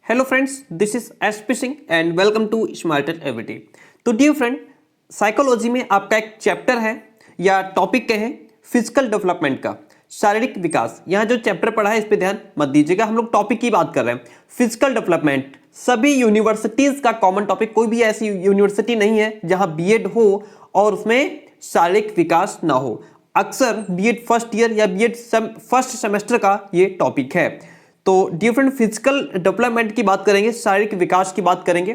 Hello friends, this is SP Singh and welcome to smarter everyday. तो dear friend, psychology में आपका एक chapter है या टॉपिक कहें फिजिकल डेवलपमेंट का, शारीरिक विकास। यहाँ जो चैप्टर पढ़ा है इस पे ध्यान मत दीजिएगा, हम लोग टॉपिक की बात कर रहे हैं। फिजिकल डेवलपमेंट सभी यूनिवर्सिटीज का कॉमन टॉपिक, कोई भी ऐसी यूनिवर्सिटी नहीं है जहां बीएड हो और उसमें शारीरिक विकास ना हो। अक्सर बीएड फर्स्ट ईयर या बीएड फर्स्ट सेमेस्टर का ये टॉपिक है। तो डिफरेंट फिजिकल डेवलपमेंट की बात करेंगे, शारीरिक विकास की बात करेंगे।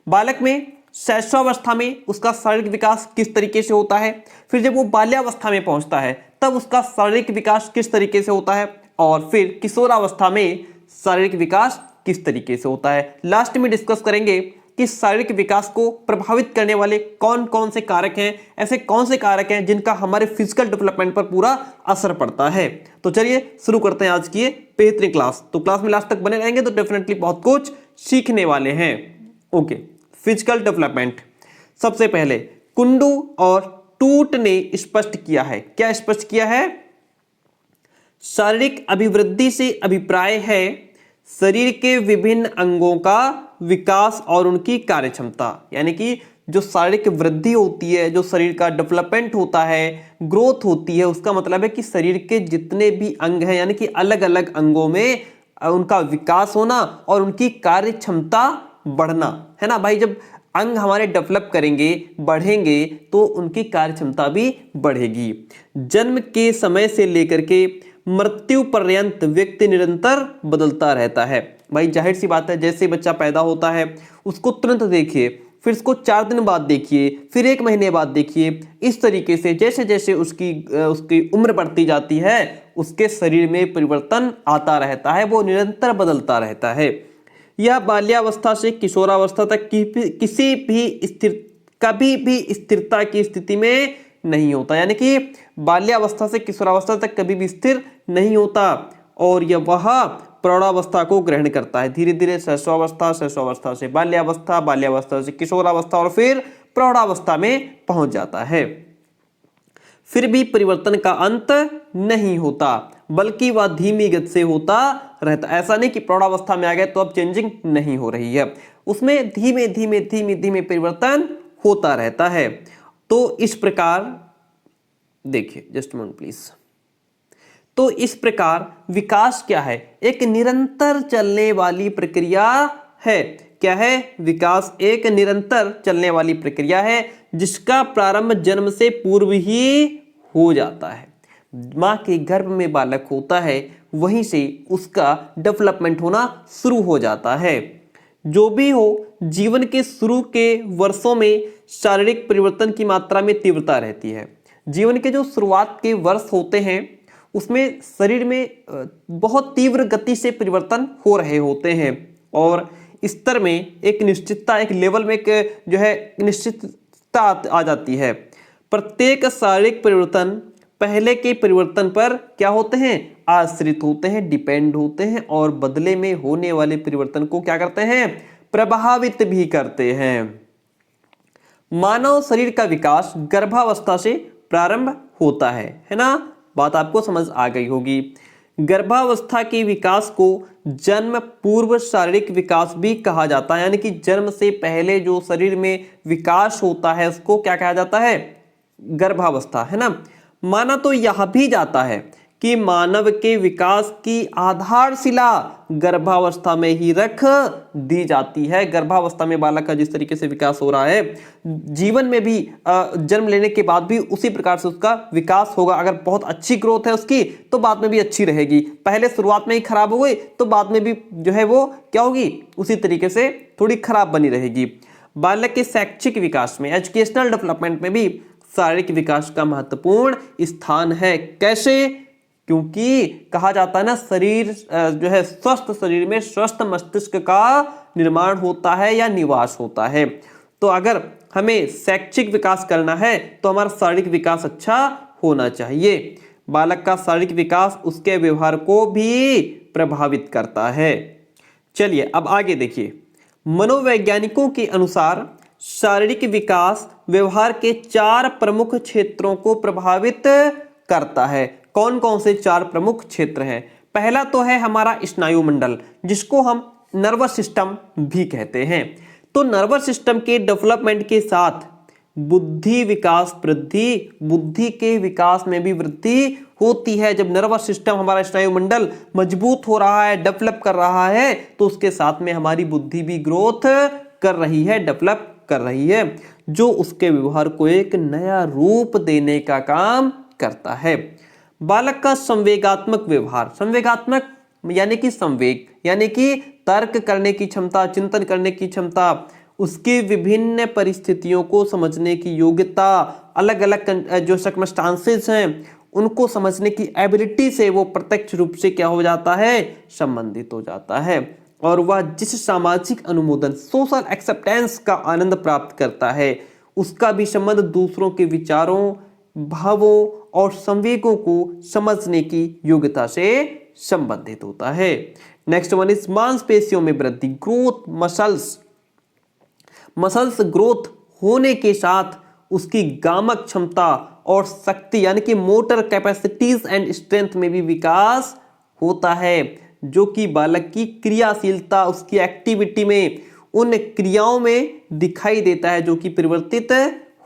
बालक में शैशवावस्था में उसका शारीरिक विकास किस तरीके से होता है, फिर जब वो बाल्यावस्था में पहुंचता है तब उसका शारीरिक विकास किस तरीके से होता है, और फिर किशोरावस्था में शारीरिक विकास किस तरीके से होता है। लास्ट में डिस्कस करेंगे कि शारीरिक विकास को प्रभावित करने वाले कौन कौन से कारक हैं, ऐसे कौन से कारक हैं जिनका हमारे फिजिकल डेवलपमेंट पर पूरा असर पड़ता है। तो चलिए शुरू करते हैं आज की ये बेहतरीन क्लास। तो क्लास में लास्ट तक बने रहेंगे तो डेफिनेटली बहुत कुछ सीखने वाले हैं। Okay, physical development. सबसे पहले कुंडू और टूट ने स्पष्ट किया है। क्या स्पष्ट किया है? शारीरिक अभिवृद्धि से अभिप्राय है शरीर के विभिन्न अंगों का विकास और उनकी कार्यक्षमता। यानी कि जो शारीरिक वृद्धि होती है, जो शरीर का डेवलपमेंट होता है, ग्रोथ होती है, उसका मतलब है कि शरीर के जितने भी अंग हैं, यानी कि अलग अलग अंगों में उनका विकास होना और उनकी कार्यक्षमता बढ़ना, है ना भाई। जब अंग हमारे डेवलप करेंगे, बढ़ेंगे, तो उनकी कार्यक्षमता भी बढ़ेगी। जन्म के समय से लेकर के मृत्यु पर्यंत व्यक्ति निरंतर बदलता रहता है। भाई जाहिर सी बात है, जैसे बच्चा पैदा होता है उसको तुरंत देखिए, फिर उसको 4 दिन बाद देखिए, फिर 1 महीने बाद देखिए। इस तरीके से जैसे जैसे उसकी उम्र बढ़ती जाती है उसके शरीर में परिवर्तन आता रहता है, वो निरंतर बदलता रहता है। यह बाल्यावस्था से किशोरावस्था तक किसी भी कभी भी स्थिरता की स्थिति में नहीं होता। यानी कि बाल्यावस्था से किशोरावस्था तक कभी भी स्थिर नहीं होता और यह वह प्रौढ़ावस्था को ग्रहण करता है। धीरे धीरे शैशवावस्था, शैशवावस्था से बाल्यावस्था, बाल्यावस्था से किशोरावस्था और फिर प्रौढ़ावस्था में पहुंच जाता है। फिर भी परिवर्तन का अंत नहीं होता, बल्कि वह धीमी गति से होता रहता। ऐसा नहीं कि प्रौढ़ावस्था में आ गए तो अब चेंजिंग नहीं हो रही है, उसमें धीमे धीमे धीमे धीमे परिवर्तन होता रहता है। तो इस प्रकार देखिए, जस्ट मिनट प्लीज। तो इस प्रकार विकास क्या है? एक निरंतर चलने वाली प्रक्रिया है। क्या है? विकास एक निरंतर चलने वाली प्रक्रिया है जिसका प्रारंभ जन्म से पूर्व ही हो जाता है। मां के गर्भ में बालक होता है, वहीं से उसका डेवलपमेंट होना शुरू हो जाता है। जो भी हो, जीवन के शुरू के वर्षों में शारीरिक परिवर्तन की मात्रा में तीव्रता रहती है। जीवन के जो शुरुआत के वर्ष होते हैं उसमें शरीर में बहुत तीव्र गति से परिवर्तन हो रहे होते हैं और स्तर में एक निश्चितता, एक लेवल में एक जो है निश्चितता आ जाती है। प्रत्येक शारीरिक परिवर्तन पहले के परिवर्तन पर क्या होते हैं? आश्रित होते हैं, डिपेंड होते हैं और बदले में होने वाले परिवर्तन को क्या करते हैं? प्रभावित भी करते हैं। मानव शरीर का विकास गर्भावस्था से प्रारंभ होता है ना? बात आपको समझ आ गई होगी। गर्भावस्था के विकास को जन्म पूर्व शारीरिक विकास भी कहा जाता है। यानी कि जन्म से पहले जो शरीर में विकास होता है उसको क्या कहा जाता है? गर्भावस्था, है ना। माना तो यह भी जाता है कि मानव के विकास की आधारशिला गर्भावस्था में ही रख दी जाती है। गर्भावस्था में बालक का जिस तरीके से विकास हो रहा है, जीवन में भी जन्म लेने के बाद भी उसी प्रकार से उसका विकास होगा। अगर बहुत अच्छी ग्रोथ है उसकी तो बाद में भी अच्छी रहेगी। पहले शुरुआत में ही खराब हो गई तो बाद में भी जो है वो क्या होगी? उसी तरीके से थोड़ी खराब बनी रहेगी। बालक के शैक्षिक विकास में, एजुकेशनल डेवलपमेंट में भी शारीरिक विकास का महत्वपूर्ण स्थान है। कैसे? क्योंकि कहा जाता है ना, शरीर जो है स्वस्थ शरीर में स्वस्थ मस्तिष्क का निर्माण होता है या निवास होता है। तो अगर हमें शैक्षिक विकास करना है तो हमारा शारीरिक विकास अच्छा होना चाहिए। बालक का शारीरिक विकास उसके व्यवहार को भी प्रभावित करता है। चलिए अब आगे देखिए। मनोवैज्ञानिकों के अनुसार शारीरिक विकास व्यवहार के 4 प्रमुख क्षेत्रों को प्रभावित करता है। कौन कौन से 4 प्रमुख क्षेत्र हैं? पहला तो है हमारा स्नायु मंडल, जिसको हम नर्वस सिस्टम भी कहते हैं। तो नर्वस सिस्टम के डेवलपमेंट के साथ बुद्धि विकास वृद्धि, बुद्धि के विकास में भी वृद्धि होती है। जब नर्वस सिस्टम हमारा स्नायुमंडल मजबूत हो रहा है, डेवलप कर रहा है, तो उसके साथ में हमारी बुद्धि भी ग्रोथ कर रही है, डेवलप कर रही है, जो उसके व्यवहार को एक नया रूप देने का काम करता है। बालक का संवेगात्मक व्यवहार, संवेगात्मक यानी कि संवेग यानी कि तर्क करने की क्षमता, चिंतन करने की क्षमता, उसकी विभिन्न परिस्थितियों को समझने की योग्यता, अलग अलग जो सर्कमस्टांसेस हैं उनको समझने की एबिलिटी से वो प्रत्यक्ष रूप से क्या हो जाता है, संबंधित हो जाता है। और वह जिस सामाजिक अनुमोदन, सोशल एक्सेप्टेंस का आनंद प्राप्त करता है, उसका भी संबंध दूसरों के विचारों, भावों और संवेगों को समझने की योग्यता से संबंधित होता है। नेक्स्ट वन इज मांसपेशियों में वृद्धि, ग्रोथ मसल्स। मसल्स ग्रोथ होने के साथ उसकी गामक क्षमता और शक्ति यानी कि मोटर कैपेसिटीज एंड स्ट्रेंथ में भी विकास होता है, जो कि बालक की क्रियाशीलता, उसकी एक्टिविटी में, उन क्रियाओं में दिखाई देता है जो कि परिवर्तित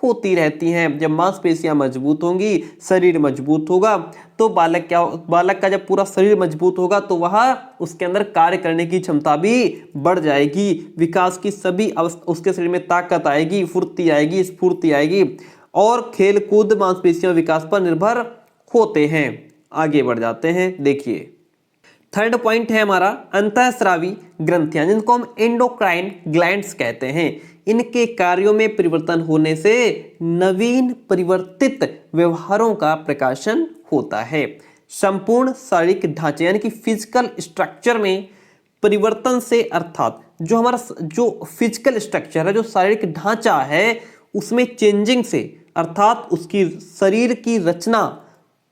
होती रहती हैं। जब मांसपेशियां मजबूत होंगी, शरीर मजबूत होगा, तो बालक का जब पूरा शरीर मजबूत होगा तो वह उसके अंदर कार्य करने की क्षमता भी बढ़ जाएगी, विकास की सभी अवस्था, उसके शरीर में ताकत आएगी, फुर्ती आएगी, स्फूर्ति आएगी, और खेल कूद मांसपेशियों विकास पर निर्भर होते हैं। आगे बढ़ जाते हैं, देखिए थर्ड पॉइंट है हमारा अंतःस्रावी ग्रंथियां, जिनको हम एंडोक्राइन ग्लैंड्स कहते हैं। इनके कार्यों में परिवर्तन होने से नवीन परिवर्तित व्यवहारों का प्रकाशन होता है। संपूर्ण शारीरिक ढांचे यानी कि फिजिकल स्ट्रक्चर में परिवर्तन से, अर्थात जो हमारा जो फिजिकल स्ट्रक्चर है, जो शारीरिक ढांचा है, उसमें चेंजिंग से, अर्थात उसकी शरीर की रचना,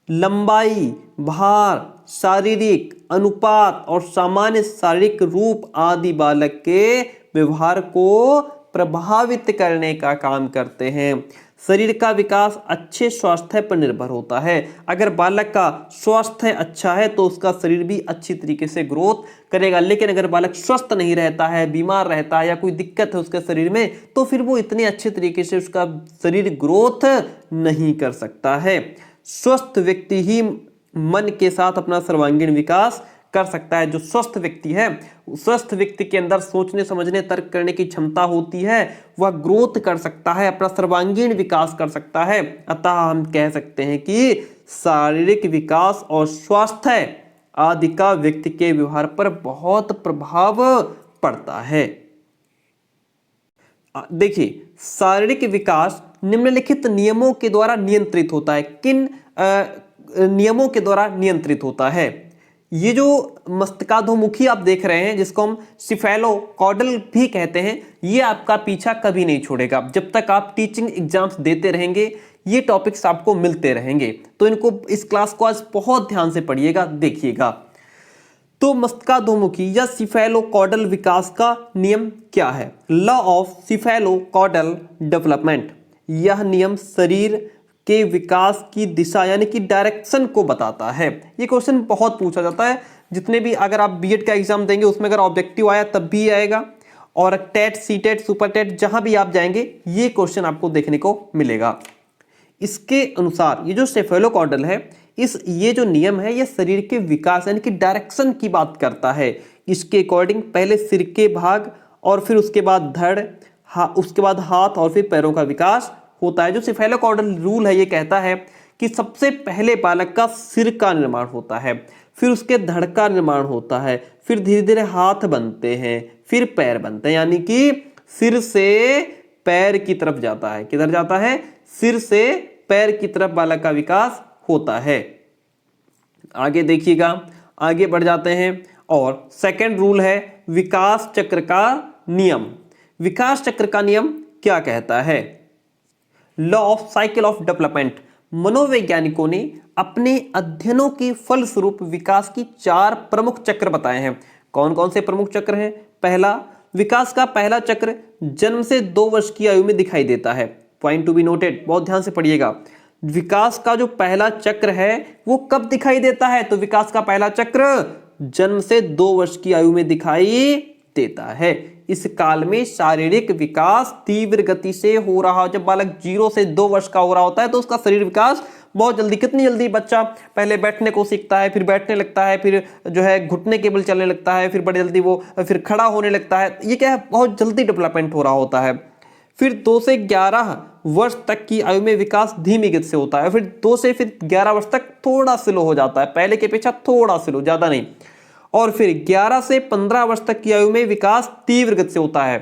लंबाई, भार, शारीरिक अनुपात और सामान्य शारीरिक रूप आदि बालक के व्यवहार को प्रभावित करने का काम करते हैं। शरीर का विकास अच्छे स्वास्थ्य पर निर्भर होता है। अगर बालक का स्वास्थ्य अच्छा है तो उसका शरीर भी अच्छी तरीके से ग्रोथ करेगा, लेकिन अगर बालक स्वस्थ नहीं रहता है, बीमार रहता है या कोई दिक्कत है उसके शरीर में, तो फिर वो इतने अच्छे तरीके से उसका शरीर ग्रोथ नहीं कर सकता है। स्वस्थ व्यक्ति ही मन के साथ अपना सर्वांगीण विकास कर सकता है। जो स्वस्थ व्यक्ति है, स्वस्थ व्यक्ति के अंदर सोचने समझने तर्क करने की क्षमता होती है, वह ग्रोथ कर सकता है, अपना सर्वांगीण विकास कर सकता है। अतः हम कह सकते हैं कि शारीरिक विकास और स्वास्थ्य आदि का व्यक्ति के व्यवहार पर बहुत प्रभाव पड़ता है। देखिए, शारीरिक विकास निम्नलिखित नियमों के द्वारा नियंत्रित होता है। किन नियमों के द्वारा नियंत्रित होता है? ये जो मस्तकाधोमुखी आप देख रहे हैं, जिसको हम सिफेलोकॉडल भी कहते हैं, ये आपका पीछा कभी नहीं छोड़ेगा। जब तक आप टीचिंग एग्जाम्स देते रहेंगे, ये टॉपिक्स आपको मिलते रहेंगे। तो इनको, इस क्लास को आज बहुत ध्यान से पढ़िएगा, देखिएगा। तो मस्तकाधोमुखी या सिफेलोकॉडल विकास का नियम क्या है? Law of cephalocaudal development. यह नियम शरीर के विकास की दिशा यानी कि डायरेक्शन को बताता है। ये क्वेश्चन बहुत पूछा जाता है, जितने भी, अगर आप बीएड का एग्जाम देंगे उसमें अगर ऑब्जेक्टिव आया तब भी आएगा, और टेट, सीटेट, सुपर टेट, जहां भी आप जाएंगे ये क्वेश्चन आपको देखने को मिलेगा। इसके अनुसार ये जो सेफेलोकॉडल है, ये जो नियम है, ये शरीर के विकास यानी कि डायरेक्शन की बात करता है। इसके अकॉर्डिंग पहले सिर के भाग, और फिर उसके बाद धड़, उसके बाद हाथ, और फिर पैरों का विकास होता है। जो सिफेलोकॉडल रूल है, ये कहता है कि सबसे पहले बालक का सिर का निर्माण होता है, फिर उसके धड़ का निर्माण होता है, फिर धीरे धीरे हाथ बनते हैं, फिर पैर बनते हैं, यानी कि सिर से पैर की तरफ जाता है। किधर जाता है? सिर से पैर की तरफ बालक का विकास होता है। आगे देखिएगा, आगे बढ़ जाते हैं, और सेकंड रूल है विकास चक्र का नियम। विकास चक्र का नियम क्या कहता है? Law of cycle of development. मनोवैज्ञानिकों ने अपने अध्ययनों के फलस्वरूप विकास की 4 प्रमुख चक्र बताए हैं। कौन कौन से प्रमुख चक्र हैं? पहला, विकास का पहला चक्र जन्म से 2 वर्ष की आयु में दिखाई देता है। पॉइंट टू बी नोटेड, बहुत ध्यान से पढ़िएगा। विकास का जो पहला चक्र है वो कब दिखाई देता है? तो विकास का पहला चक्र जन्म से 2 वर्ष की आयु में दिखाई देता है। इस काल में शारीरिक विकास तीव्र गति से हो रहा हो। जब बालक 0 से 2 वर्ष का हो रहा होता है तो उसका शरीर विकास बहुत जल्दी, कितनी जल्दी बच्चा पहले बैठने को सीखता है, फिर बैठने लगता है, फिर जो है घुटने के बल चलने लगता है, फिर बड़ी जल्दी वो फिर खड़ा होने लगता है। ये क्या है, बहुत जल्दी डेवलपमेंट हो रहा होता है। फिर 2 से 11 वर्ष तक की आयु में विकास धीमी गति से होता है। फिर 2 से फिर 11 वर्ष तक थोड़ा स्लो हो जाता है, पहले के अपेक्षा थोड़ा स्लो, ज्यादा नहीं। और फिर 11 से 15 वर्ष तक की आयु में विकास तीव्र गति से होता है।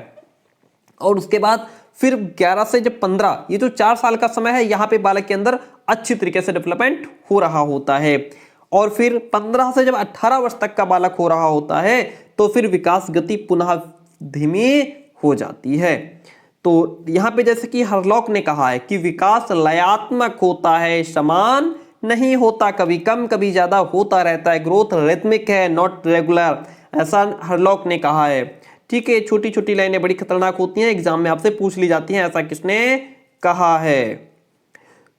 और उसके बाद फिर 11 से जब 15, ये जो 4 साल का समय है, यहाँ पे बालक के अंदर अच्छी तरीके से डेवलपमेंट हो रहा होता है। और फिर 15 से जब 18 वर्ष तक का बालक हो रहा होता है तो फिर विकास गति पुनः धीमी हो जाती है। तो यहाँ पे जैसे कि हरलॉक ने कहा है कि विकास लयात्मक होता है, समान नहीं होता, कभी कम कभी ज्यादा होता रहता है। ग्रोथ रिथमिक है, नॉट रेगुलर, ऐसा हरलॉक ने कहा है। ठीक है, छोटी छोटी लाइनें बड़ी खतरनाक होती हैं, एग्जाम में आपसे पूछ ली जाती हैं, ऐसा किसने कहा है।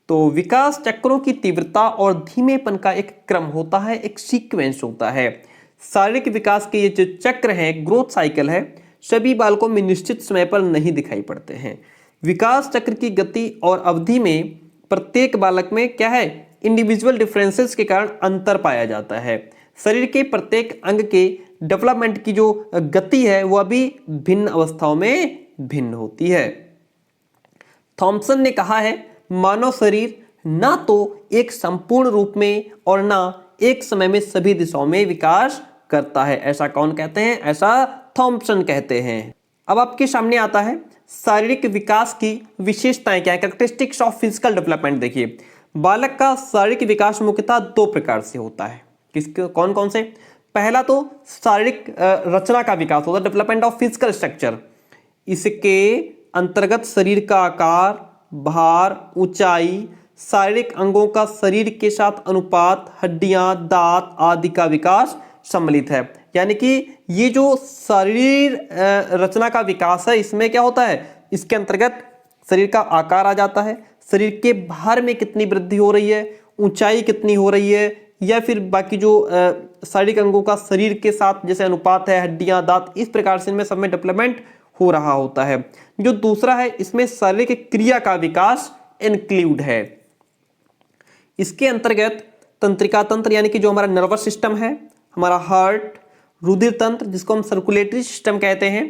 तो विकास चक्रों की तीव्रता और धीमेपन का एक क्रम होता है, एक सीक्वेंस होता है। शारीरिक विकास के ये जो चक्र है, ग्रोथ साइकिल है, सभी बालकों में निश्चित समय पर नहीं दिखाई पड़ते हैं। विकास चक्र की गति और अवधि में प्रत्येक बालक में क्या है, इंडिविजुअल डिफरेंसेस के कारण अंतर पाया जाता है। शरीर के प्रत्येक अंग के डेवलपमेंट की जो गति है वह भी भिन्न अवस्थाओं में भिन्न होती है। थॉमसन ने कहा है, मानव शरीर ना तो एक संपूर्ण रूप में और ना एक समय में सभी दिशाओं में विकास करता है। ऐसा कौन कहते हैं? ऐसा थॉमसन कहते हैं। अब आपके सामने आता है शारीरिक विकास की विशेषताएं क्या है, कैरेक्टरिस्टिक्स ऑफ फिजिकल डेवलपमेंट। देखिए, बालक का शारीरिक विकास मुख्यतः 2 प्रकार से होता है। किसके, कौन कौन से? पहला तो शारीरिक रचना का विकास होता है, डेवलपमेंट ऑफ फिजिकल स्ट्रक्चर। इसके अंतर्गत शरीर का आकार, भार, ऊंचाई, शारीरिक अंगों का शरीर के साथ अनुपात, हड्डियां, दांत आदि का विकास सम्मिलित है। यानी कि ये जो शरीर रचना का विकास है, इसमें क्या होता है, इसके अंतर्गत शरीर का आकार आ जाता है, शरीर के भार में कितनी वृद्धि हो रही है, ऊंचाई कितनी हो रही है, या फिर बाकी जो शारीरिक अंगों का शरीर के साथ जैसे अनुपात है, हड्डियां, दांत, इस प्रकार से इनमें सब में डेवलपमेंट हो रहा होता है। जो दूसरा है, इसमें शारीरिक क्रिया का विकास इंक्लूड है। इसके अंतर्गत तंत्रिका तंत्र यानी कि जो हमारा नर्वस सिस्टम है, हमारा हार्ट, रुधिर तंत्र जिसको हम सर्कुलेटरी सिस्टम कहते हैं,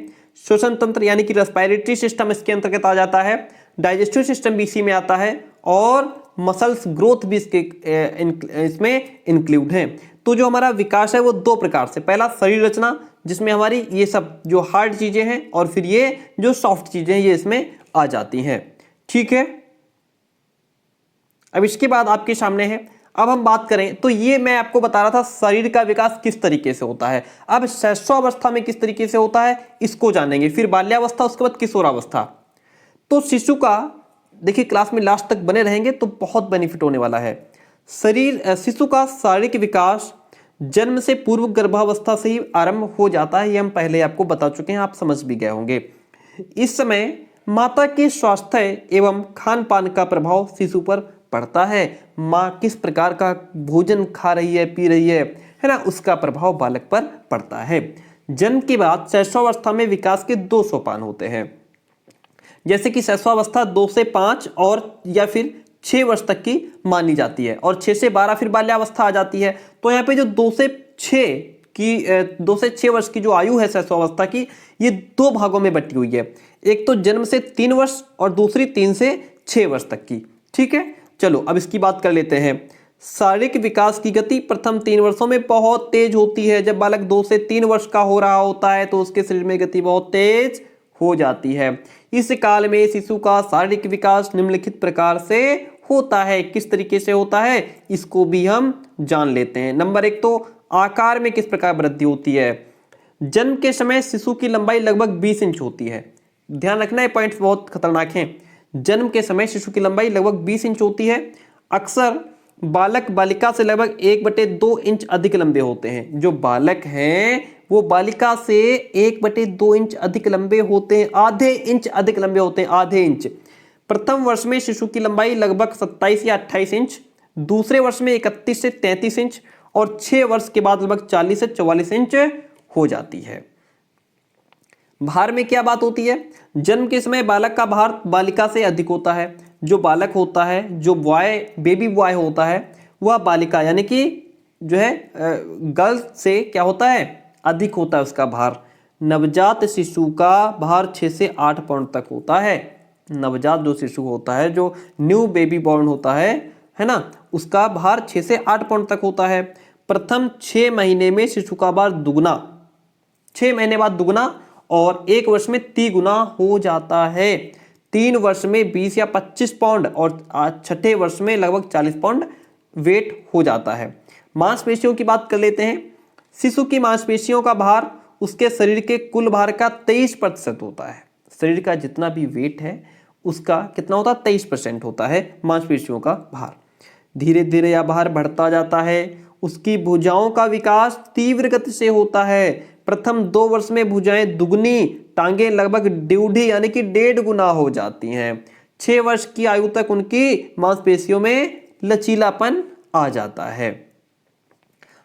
श्वसन तंत्र यानी कि रेस्पिरेटरी सिस्टम इसके अंतर्गत आ जाता है, डाइजेस्टिव सिस्टम भी इसी में आता है, और मसल्स ग्रोथ भी इसमें इंक्लूड है। तो जो हमारा विकास है वो 2 प्रकार से, पहला शरीर रचना जिसमें हमारी ये सब जो हार्ड चीजें हैं, और फिर ये जो सॉफ्ट चीजें हैं ये इसमें आ जाती हैं। ठीक है, अब इसके बाद आपके सामने है, अब हम बात करें तो ये मैं आपको बता रहा था शरीर का विकास किस तरीके से होता है। अब शैशवावस्था में किस तरीके से होता है इसको जानेंगे, फिर बाल्यावस्था, उसके बाद किशोरावस्था। तो शिशु का देखिए, क्लास में लास्ट तक बने रहेंगे तो बहुत बेनिफिट होने वाला है। शिशु का शारीरिक विकास जन्म से पूर्व गर्भावस्था से ही आरंभ हो जाता है, ये हम पहले आपको बता चुके हैं, आप समझ भी गए होंगे। इस समय माता के स्वास्थ्य एवं खान पान का प्रभाव शिशु पर पड़ता है। माँ किस प्रकार का भोजन खा रही है, पी रही है ना, उसका प्रभाव बालक पर पड़ता है। जन्म के बाद शैशवावस्था में विकास के 2 सोपान होते हैं, जैसे कि शैशवावस्था 2 से 5 और या फिर 6 वर्ष तक की मानी जाती है, और 6 से 12 फिर बाल्यावस्था आ जाती है। तो यहाँ पे जो 2 से 6 वर्ष की जो आयु है शैशवावस्था की, ये 2 भागों में बटी हुई है। एक तो जन्म से 3 वर्ष और दूसरी 3 से 6 वर्ष तक की। ठीक है, चलो अब इसकी बात कर लेते हैं। शारीरिक विकास की गति प्रथम 3 वर्षों में बहुत तेज होती है। जब बालक 2 से 3 वर्ष का हो रहा होता है तो उसके शरीर में गति बहुत तेज हो जाती है। इस काल में शिशु का शारीरिक विकास निम्नलिखित प्रकार से होता है। किस तरीके से होता है इसको भी हम जान लेते हैं। नंबर 1 तो आकार में किस प्रकार वृद्धि होती है। जन्म के समय शिशु की लंबाई लगभग 20 इंच होती है। ध्यान रखना, ये पॉइंट्स बहुत खतरनाक हैं। जन्म के समय शिशु की लंबाई लगभग 20 इंच होती है। अक्सर बालक बालिका से लगभग 1/2 इंच अधिक लंबे होते हैं। जो बालक हैं वो बालिका से 1/2 इंच अधिक लंबे होते हैं, आधे इंच अधिक लंबे होते हैं, आधे इंच। प्रथम वर्ष में शिशु की लंबाई लगभग 27 या 28 इंच, दूसरे वर्ष में 31 से 33 इंच, और 6 वर्ष के बाद लगभग 40 से 44 इंच हो जाती है। भार में क्या बात होती है, जन्म के समय बालक का भार बालिका से अधिक होता है। जो बालक होता है, जो बॉय बेबी बॉय होता है, वह बालिका यानी कि जो है गर्ल से क्या होता है, अधिक होता है उसका भार। नवजात शिशु का भार 6 से 8 पाउंड तक होता है। नवजात जो शिशु होता है, जो न्यू बेबी बॉर्न होता है ना, उसका भार 6 से 8 पाउंड तक होता है। प्रथम 6 महीने में शिशु का भार दुगना, 6 महीने बाद दुगना, और 1 वर्ष में 3 गुना हो जाता है। 3 वर्ष में 20 या 25 पाउंड और छठे वर्ष में लगभग 40 पाउंड वेट हो जाता है। मांसपेशियों की बात कर लेते हैं। शिशु की मांसपेशियों का भार उसके शरीर के कुल भार का 23% होता है। शरीर का जितना भी वेट है उसका कितना होता है, 23% होता है मांसपेशियों का भार। धीरे धीरे यह भार बढ़ता जाता है। उसकी भुजाओं का विकास तीव्र गति से होता है। प्रथम 2 वर्ष में भुजाएं दुगनी, टांगे लगभग 1.5 यानी कि 1.5 गुना हो जाती हैं। 6 वर्ष की आयु तक उनकी मांसपेशियों में लचीलापन आ जाता है।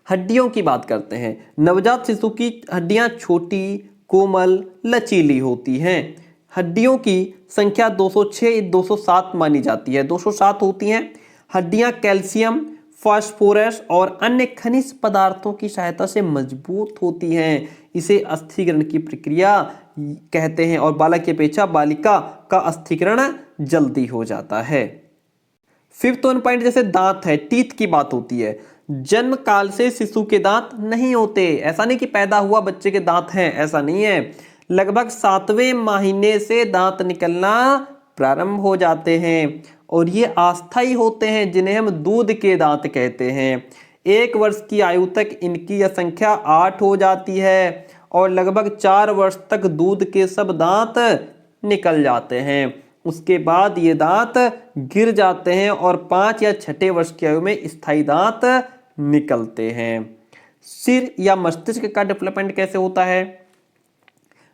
हड्डियों की बात करते हैं। नवजात शिशु की हड्डियां छोटी, कोमल, लचीली होती हैं। हड्डियों की संख्या 206-207 मानी जाती है, 207 होती हैं। हड्डियां कैल्शियम, फास्फोरस और अन्य खनिज पदार्थों की सहायता से मजबूत होती हैं। इसे अस्थिकरण की प्रक्रिया कहते हैं, और बालक की अपेक्षा बालिका का अस्थिकरण जल्दी हो जाता है। 5th वन पॉइंट, जैसे दांत है, टीथ की बात होती है। जन्म काल से शिशु के दांत नहीं होते। ऐसा नहीं कि पैदा हुआ बच्चे के दांत हैं, ऐसा नहीं है। लगभग 7वें महीने से दांत निकलना प्रारंभ हो जाते हैं, और ये अस्थायी होते हैं, जिन्हें हम दूध के दांत कहते हैं। 1 वर्ष की आयु तक इनकी यह संख्या 8 हो जाती है, और लगभग 4 वर्ष तक दूध के सब दांत निकल जाते हैं। उसके बाद ये दांत गिर जाते हैं, और 5 या 6ठे वर्ष की आयु में स्थायी दांत निकलते हैं। सिर या मस्तिष्क का डेवलपमेंट कैसे होता है।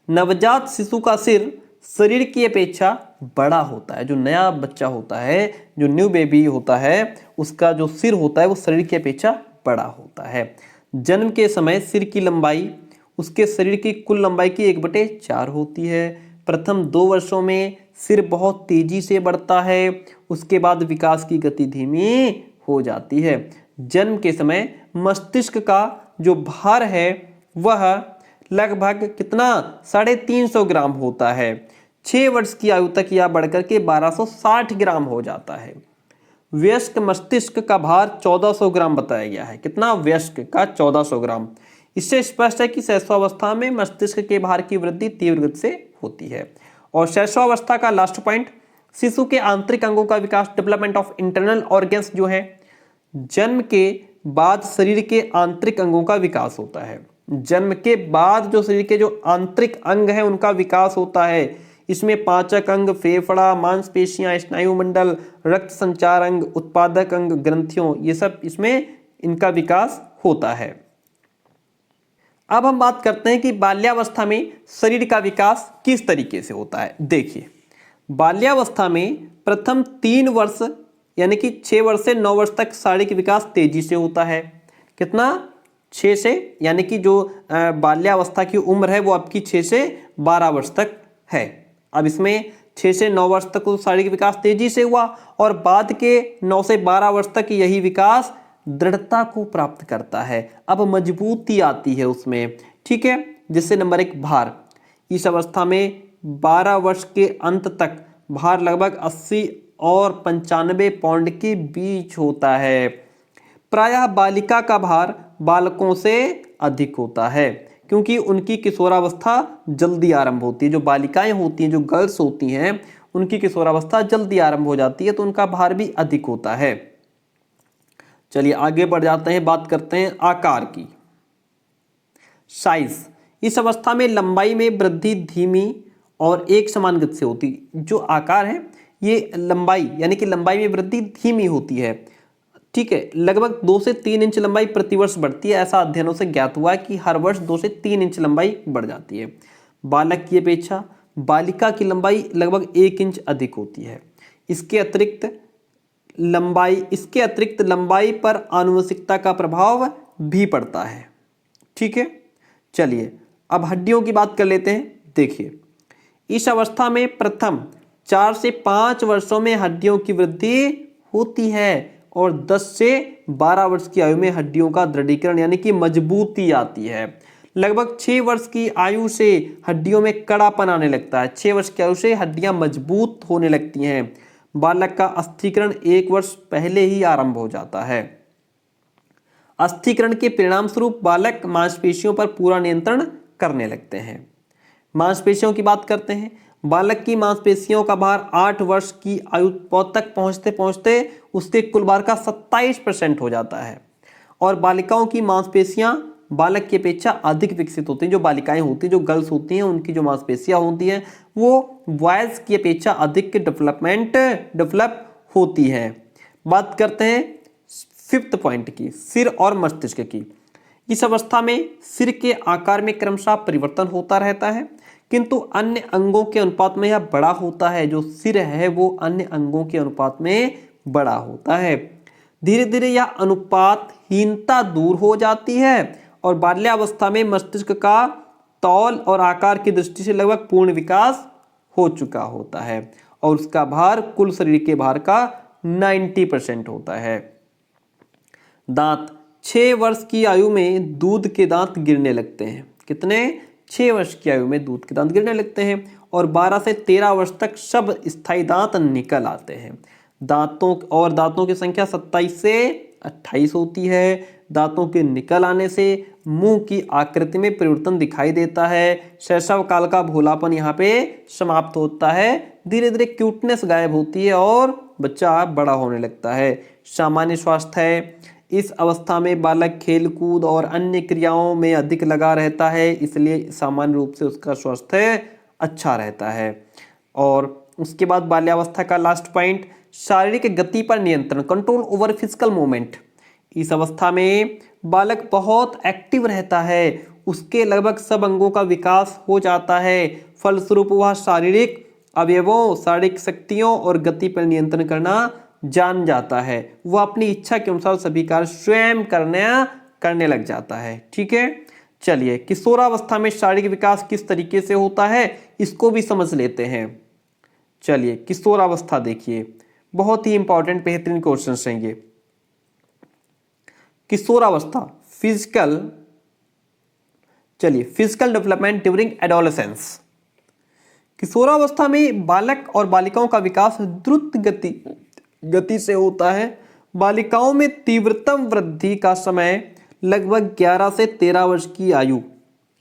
नवजात शिशु का सिर शरीर की अपेक्षा बड़ा होता है। जो नया बच्चा होता है, जो न्यू बेबी होता है, उसका जो सिर होता है वो शरीर की अपेक्षा बड़ा होता है। जन्म के समय सिर की लंबाई उसके शरीर की कुल लंबाई की 1/4 होती है। प्रथम 2 वर्षों में सिर बहुत तेजी से बढ़ता है, उसके बाद विकास की गति धीमी हो जाती है। जन्म के समय मस्तिष्क का जो भार है वह लगभग कितना 350 ग्राम होता है। 6 वर्ष की आयु तक यह बढ़कर के 1260 ग्राम हो जाता है। वयस्क मस्तिष्क का भार 1400 ग्राम बताया गया है। कितना, वयस्क का 1400 ग्राम। इससे स्पष्ट है कि शैशवावस्था में मस्तिष्क के भार की वृद्धि तीव्र गति से होती है। और शैशवावस्था का लास्ट पॉइंट, शिशु के आंतरिक अंगों का विकास, डेवलपमेंट ऑफ इंटरनल ऑर्गन्स जो है। जन्म के बाद शरीर के आंतरिक अंगों का विकास होता है। जन्म के बाद जो शरीर के जो आंतरिक अंग हैं उनका विकास होता है। इसमें पाचक अंग, फेफड़ा, मांसपेशियां, स्नायुमंडल, रक्त संचार अंग, उत्पादक अंग, ग्रंथियों, ये सब इसमें इनका विकास होता है। अब हम बात करते हैं कि बाल्यावस्था में शरीर का विकास किस तरीके से होता है। देखिए, बाल्यावस्था में प्रथम 3 वर्ष यानी कि 6 वर्ष से 9 वर्ष तक शारीरिक विकास तेजी से होता है। कितना, 6 से, यानी कि जो बाल्यावस्था की उम्र है वो आपकी 6 से 12 वर्ष तक है। अब इसमें 6 से 9 वर्ष तक शारीरिक विकास तेजी से हुआ, और बाद के 9 से 12 वर्ष तक यही विकास दृढ़ता को प्राप्त करता है। अब मजबूती आती है उसमें, ठीक है। जिससे नंबर 1, भार। इस अवस्था में 12 वर्ष के अंत तक भार लगभग 80 और 95 पाउंड के बीच होता है। प्रायः बालिका का भार बालकों से अधिक होता है, क्योंकि उनकी किशोरावस्था जल्दी आरंभ होती है। जो बालिकाएं होती हैं, जो गर्ल्स होती हैं, उनकी किशोरावस्था जल्दी आरंभ हो जाती है, तो उनका भार भी अधिक होता है। चलिए आगे बढ़ जाते हैं, बात करते हैं आकार की, साइज। इस अवस्था में लंबाई में वृद्धि धीमी और एक समान गति से होती। जो आकार है ये लंबाई यानी कि लंबाई में वृद्धि धीमी होती है, ठीक है। लगभग 2 से 3 इंच लंबाई प्रतिवर्ष बढ़ती है। ऐसा अध्ययनों से ज्ञात हुआ है कि हर वर्ष 2 से 3 इंच लंबाई बढ़ जाती है। बालक की अपेक्षा बालिका की लंबाई लगभग 1 इंच अधिक होती है। इसके अतिरिक्त लंबाई पर आनुवंशिकता का प्रभाव भी पड़ता है, ठीक है। चलिए अब हड्डियों की बात कर लेते हैं। देखिए, इस अवस्था में प्रथम 4 से 5 वर्षों में हड्डियों की वृद्धि होती है और 10 से 12 वर्ष की आयु में हड्डियों का दृढ़ीकरण यानी कि मजबूती आती है। लगभग 6 वर्ष की आयु से हड्डियों में कड़ापन आने लगता है। 6 वर्ष की आयु से हड्डियां मजबूत होने लगती हैं। बालक का अस्थिकरण 1 वर्ष पहले ही आरंभ हो जाता है। अस्थिकरण के परिणाम स्वरूप बालक मांसपेशियों पर पूरा नियंत्रण करने लगते हैं। मांसपेशियों की बात करते हैं। बालक की मांसपेशियों का भार 8 वर्ष की आयु तक पहुंचते पहुंचते उसके कुल भार का 27% हो जाता है। और बालिकाओं की मांसपेशियां बालक की अपेक्षा अधिक विकसित होती हैं। जो बालिकाएं होती हैं, जो गर्ल्स होती हैं, उनकी जो मांसपेशियां होती हैं वो बॉयज की अपेक्षा अधिक डेवलप होती हैं। बात करते हैं 5th पॉइंट की, सिर और मस्तिष्क की। इस अवस्था में सिर के आकार में क्रमशः परिवर्तन होता रहता है, किंतु अन्य अंगों के अनुपात में यह बड़ा होता है। जो सिर है वो अन्य अंगों के अनुपात में बड़ा होता है। धीरे धीरे यह अनुपातहीनता दूर हो जाती है और बाल्यावस्था में मस्तिष्क का तौल और आकार की दृष्टि से लगभग पूर्ण विकास हो चुका होता है और उसका भार कुल शरीर के भार का 90% होता है। दांत 6 वर्ष की आयु में दूध के दांत गिरने लगते हैं। कितने? 6 वर्ष की आयु में दूध के दांत गिरने लगते हैं और 12 से 13 वर्ष तक सब स्थायी दांत निकल आते हैं। दांतों की संख्या 27 से 28 होती है। दांतों के निकल आने से मुंह की आकृति में परिवर्तन दिखाई देता है। शैशव काल का भोलापन यहाँ पे समाप्त होता है। धीरे धीरे क्यूटनेस गायब होती है और बच्चा बड़ा होने लगता है। सामान्य स्वास्थ्य है। इस अवस्था में बालक खेलकूद और अन्य क्रियाओं में अधिक लगा रहता है, इसलिए सामान्य रूप से उसका स्वास्थ्य अच्छा रहता है। और उसके बाद बाल्यावस्था का लास्ट पॉइंट, शारीरिक गति पर नियंत्रण, कंट्रोल ओवर फिजिकल मूवमेंट। इस अवस्था में बालक बहुत एक्टिव रहता है। उसके लगभग सब अंगों का विकास हो जाता है। फलस्वरूप वह शारीरिक अवयवों, शारीरिक शक्तियों और गति पर नियंत्रण करना जान जाता है। वह अपनी इच्छा के अनुसार सभी कार्य स्वयं करने लग जाता है। ठीक है, चलिए किशोरावस्था में शारीरिक विकास किस तरीके से होता है इसको भी समझ लेते हैं। चलिए किशोरावस्था देखिए, बहुत ही इंपॉर्टेंट बेहतरीन क्वेश्चन हैं ये। किशोरावस्था फिजिकल डेवलपमेंट ड्यूरिंग एडोलेसेंस। किशोरावस्था में बालक और बालिकाओं का विकास द्रुत गति से होता है। बालिकाओं में तीव्रतम वृद्धि का समय लगभग 11 से 13 वर्ष की आयु।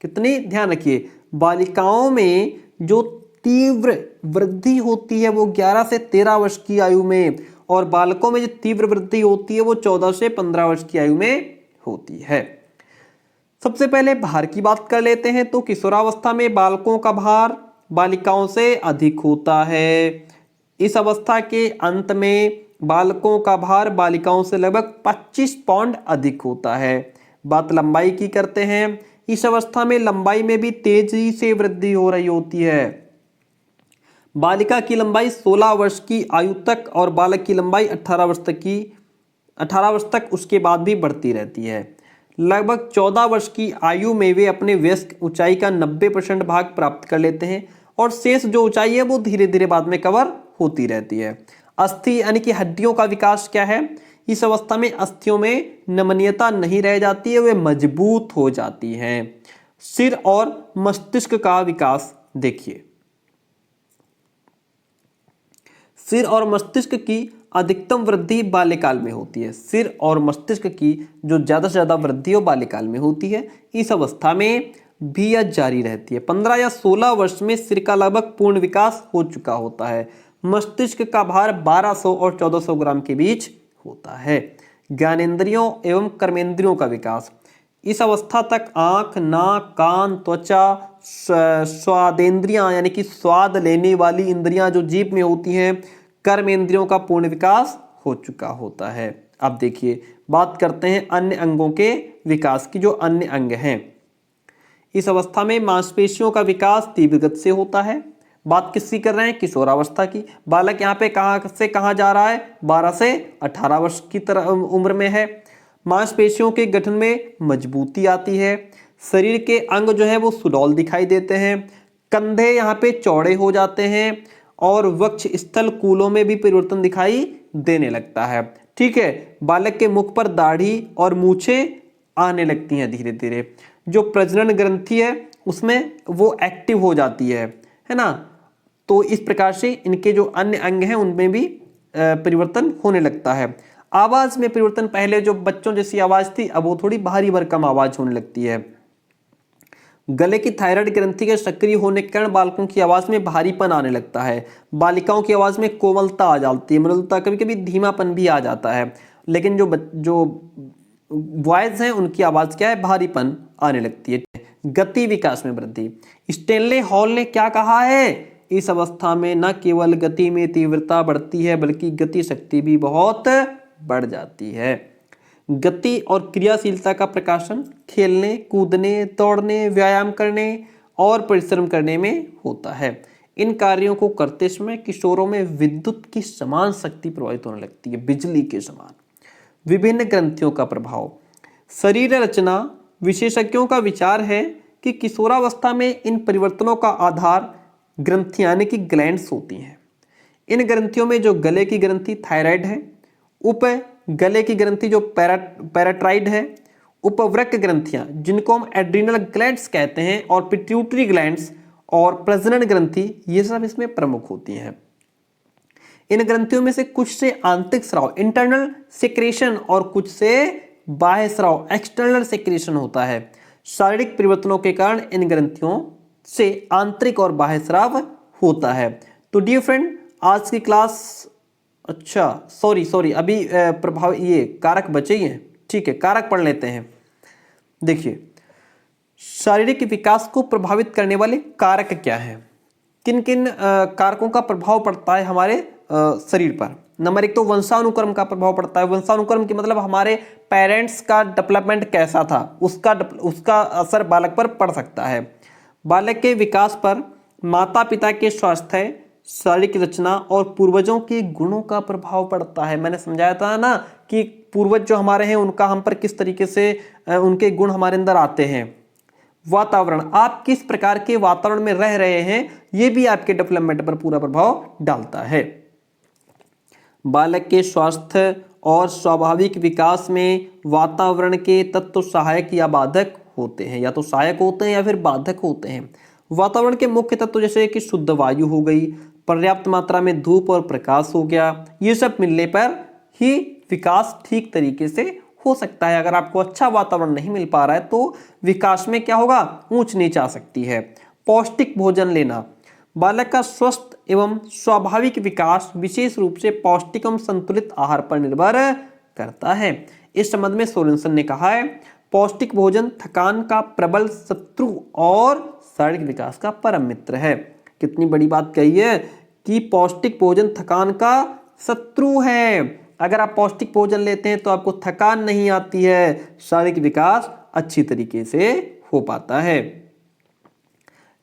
कितनी? ध्यान रखिए, बालिकाओं में जो तीव्र वृद्धि होती है वो 11 से 13 वर्ष की आयु में, और बालकों में जो तीव्र वृद्धि होती है वो 14 से 15 वर्ष की आयु में होती है। सबसे पहले भार की बात कर लेते हैं। तो किशोरावस्था में बालकों का भार बालिकाओं से अधिक होता है। इस अवस्था के अंत में बालकों का भार बालिकाओं से लगभग 25 पाउंड अधिक होता है। बात लंबाई की करते हैं। इस अवस्था में लंबाई में भी तेजी से वृद्धि हो रही होती है। बालिका की लंबाई 16 वर्ष की आयु तक और बालक की लंबाई 18 वर्ष तक उसके बाद भी बढ़ती रहती है। लगभग 14 वर्ष की आयु में वे अपने वयस्क ऊंचाई का 90% भाग प्राप्त कर लेते हैं और शेष जो ऊंचाई है वो धीरे धीरे बाद में कवर होती रहती है। अस्थि यानी कि हड्डियों का विकास क्या है? इस अवस्था में अस्थियों में नमनीयता नहीं रह जाती है, वे मजबूत हो जाती हैं। सिर और मस्तिष्क का विकास देखिए। सिर और मस्तिष्क की अधिकतम वृद्धि बाल्यकाल में होती है। सिर और मस्तिष्क की जो ज्यादा से ज्यादा वृद्धि हो बाल्यकाल में होती है। इस अवस्था में भी यह जारी रहती है। 15 या 16 वर्ष में सिर का लगभग पूर्ण विकास हो चुका होता है। मस्तिष्क का भार 1200 और 1400 ग्राम के बीच होता है। ज्ञानेंद्रियों एवं कर्मेंद्रियों का विकास। इस अवस्था तक आंख, नाक, कान, त्वचा, स्वादेंद्रियां यानी कि स्वाद लेने वाली इंद्रियां जो जीभ में होती हैं, कर्मेंद्रियों का पूर्ण विकास हो चुका होता है। अब देखिए बात करते हैं अन्य अंगों के विकास की। जो अन्य अंग हैं, इस अवस्था में मांसपेशियों का विकास तीव्र गति से होता है। बात किसकी कर रहे हैं? किशोरावस्था की। बालक यहाँ पे कहाँ से कहाँ जा रहा है? 12 से 18 वर्ष की तरह उम्र में है। मांसपेशियों के गठन में मजबूती आती है। शरीर के अंग जो है वो सुडौल दिखाई देते हैं। कंधे यहाँ पे चौड़े हो जाते हैं और वक्ष स्थल कूलों में भी परिवर्तन दिखाई देने लगता है। ठीक है, बालक के मुख पर दाढ़ी और मूछें आने लगती हैं धीरे धीरे। जो प्रजनन ग्रंथि है उसमें वो एक्टिव हो जाती है ना। तो इस प्रकार से इनके जो अन्य अंग हैं उनमें भी परिवर्तन होने लगता है। आवाज में परिवर्तन, पहले जो बच्चों जैसी आवाज थी अब वो थोड़ी भारी भरकम आवाज होने लगती है। गले की थायराइड ग्रंथि के सक्रिय होने के कारण बालकों की आवाज में भारीपन आने लगता है। बालिकाओं की आवाज में कोमलता आ जाती है, मृदुलता, कभी कभी धीमापन भी आ जाता है। लेकिन जो बॉयज हैं उनकी आवाज क्या है, भारीपन आने लगती है। गति विकास में वृद्धि, स्टेनले हॉल ने क्या कहा है, इस अवस्था में न केवल गति में तीव्रता बढ़ती है बल्कि गति शक्ति भी बहुत बढ़ जाती है। गति और क्रियाशीलता का प्रकाशन खेलने, कूदने, दौड़ने, व्यायाम करने और परिश्रम करने में होता है। इन कार्यों को करते समय किशोरों में विद्युत की समान शक्ति प्रवाहित होने लगती है, बिजली के समान। विभिन्न ग्रंथियों का प्रभाव, शरीर रचना विशेषज्ञों का विचार है कि किशोरावस्था में इन परिवर्तनों का आधार ग्रंथियां यानी कि ग्लैंड्स होती हैं। इन ग्रंथियों में जो गले की ग्रंथि थायराइड है, उप गले की ग्रंथि जो पैराट्राइड है, उपवृक्क ग्रंथियां जिनको हम एड्रिनल ग्लैंड्स कहते हैं, और पिट्यूटरी ग्लैंड्स और प्रजनन ग्रंथि, ये सब इसमें प्रमुख होती हैं। इन ग्रंथियों में से कुछ से आंतरिक स्राव इंटरनल सेक्रेशन और कुछ से बाह्य स्राव एक्सटर्नल सेक्रेशन होता है। शारीरिक परिवर्तनों के कारण इन ग्रंथियों से आंतरिक और बाह्य स्राव होता है। तो डियर फ्रेंड, आज की क्लास, अच्छा सॉरी अभी प्रभाव, ये कारक बचे ही हैं। ठीक है, कारक पढ़ लेते हैं। देखिए, शारीरिक विकास को प्रभावित करने वाले कारक क्या हैं, किन किन कारकों का प्रभाव पड़ता है हमारे शरीर पर। नंबर एक तो वंशानुक्रम का प्रभाव पड़ता है। वंशानुक्रम की मतलब हमारे पेरेंट्स का डेवलपमेंट कैसा था, उसका असर बालक पर पड़ सकता है। बालक के विकास पर माता पिता के स्वास्थ्य, शारीरिक रचना और पूर्वजों के गुणों का प्रभाव पड़ता है। मैंने समझाया था ना कि पूर्वज जो हमारे हैं उनका हम पर किस तरीके से उनके गुण हमारे अंदर आते हैं। वातावरण, आप किस प्रकार के वातावरण में रह रहे हैं, यह भी आपके डेवलपमेंट पर पूरा प्रभाव डालता है। बालक के स्वास्थ्य और स्वाभाविक विकास में वातावरण के तत्व सहायक या बाधक होते हैं, या तो सहायक होते हैं या फिर बाधक होते हैं। वातावरण के मुख्य तत्व जैसे कि शुद्ध वायु हो गई, पर्याप्त मात्रा में धूप और प्रकाश हो गया, ये सब मिलने पर ही विकास ठीक तरीके से हो सकता है। अगर आपको अच्छा वातावरण नहीं मिल पा रहा है तो विकास में क्या होगा, ऊंच नीच आ सकती है। पौष्टिक भोजन लेना, बालक का स्वस्थ एवं स्वाभाविक विकास विशेष रूप से पौष्टिक एवं संतुलित आहार पर निर्भर करता है। इस संबंध में सोरेनसन ने कहा है, पौष्टिक भोजन थकान का प्रबल शत्रु और शारीरिक विकास का परम मित्र है। कितनी बड़ी बात कही है कि पौष्टिक भोजन थकान का शत्रु है। अगर आप पौष्टिक भोजन लेते हैं तो आपको थकान नहीं आती है, शारीरिक विकास अच्छी तरीके से हो पाता है।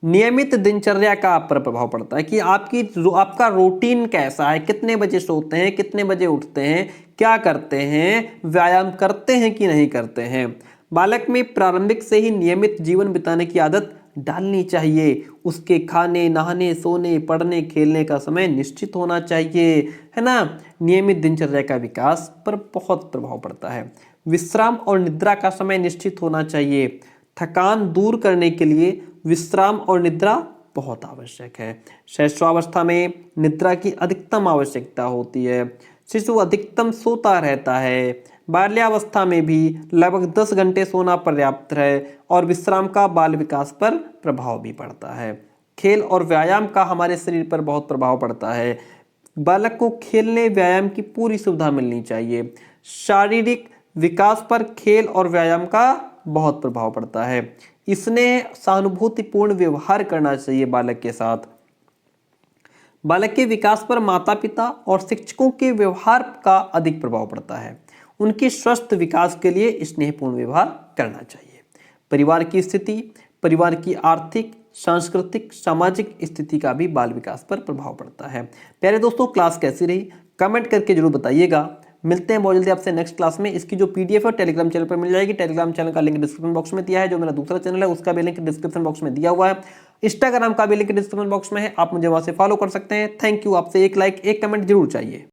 नियमित दिनचर्या का आप पर प्रभाव पड़ता है कि आपका रूटीन कैसा है, कितने बजे सोते हैं, कितने बजे उठते हैं, क्या करते हैं, व्यायाम करते हैं कि नहीं करते हैं। बालक में प्रारंभिक से ही नियमित जीवन बिताने की आदत डालनी चाहिए। उसके खाने, नहाने, सोने, पढ़ने, खेलने का समय निश्चित होना चाहिए, है ना। नियमित दिनचर्या का विकास पर बहुत प्रभाव पड़ता है। विश्राम और निद्रा का समय निश्चित होना चाहिए। थकान दूर करने के लिए विश्राम और निद्रा बहुत आवश्यक है। शैशवावस्था में निद्रा की अधिकतम आवश्यकता होती है। शिशु अधिकतम सोता रहता है। बाल्यावस्था में भी लगभग 10 घंटे सोना पर्याप्त है और विश्राम का बाल विकास पर प्रभाव भी पड़ता है। खेल और व्यायाम का हमारे शरीर पर बहुत प्रभाव पड़ता है। बालक को खेलने, व्यायाम की पूरी सुविधा मिलनी चाहिए। शारीरिक विकास पर खेल और व्यायाम का बहुत प्रभाव पड़ता है। इसने सहानुभूतिपूर्ण व्यवहार करना चाहिए बालक के साथ। बालक के विकास पर माता पिता और शिक्षकों के व्यवहार का अधिक प्रभाव पड़ता है। उनके स्वस्थ विकास के लिए स्नेहपूर्ण व्यवहार करना चाहिए। परिवार की स्थिति, परिवार की आर्थिक, सांस्कृतिक, सामाजिक स्थिति का भी बाल विकास पर प्रभाव पड़ता है। प्यारे दोस्तों, क्लास कैसी रही कमेंट करके जरूर बताइएगा। मिलते हैं बहुत जल्दी आपसे नेक्स्ट क्लास में। इसकी जो पीडीएफ है टेलीग्राम चैनल पर मिल जाएगी। टेलीग्राम चैनल का लिंक डिस्क्रिप्शन बॉक्स में दिया है। जो मेरा दूसरा चैनल है उसका भी लिंक डिस्क्रिप्शन बॉक्स में दिया हुआ है। इंस्टाग्राम का भी लिंक डिस्क्रिप्शन बॉक्स में है, आप मुझे वहां से फॉलो कर सकते हैं। Thank you. आपसे एक लाइक एक कमेंट जरूर चाहिए।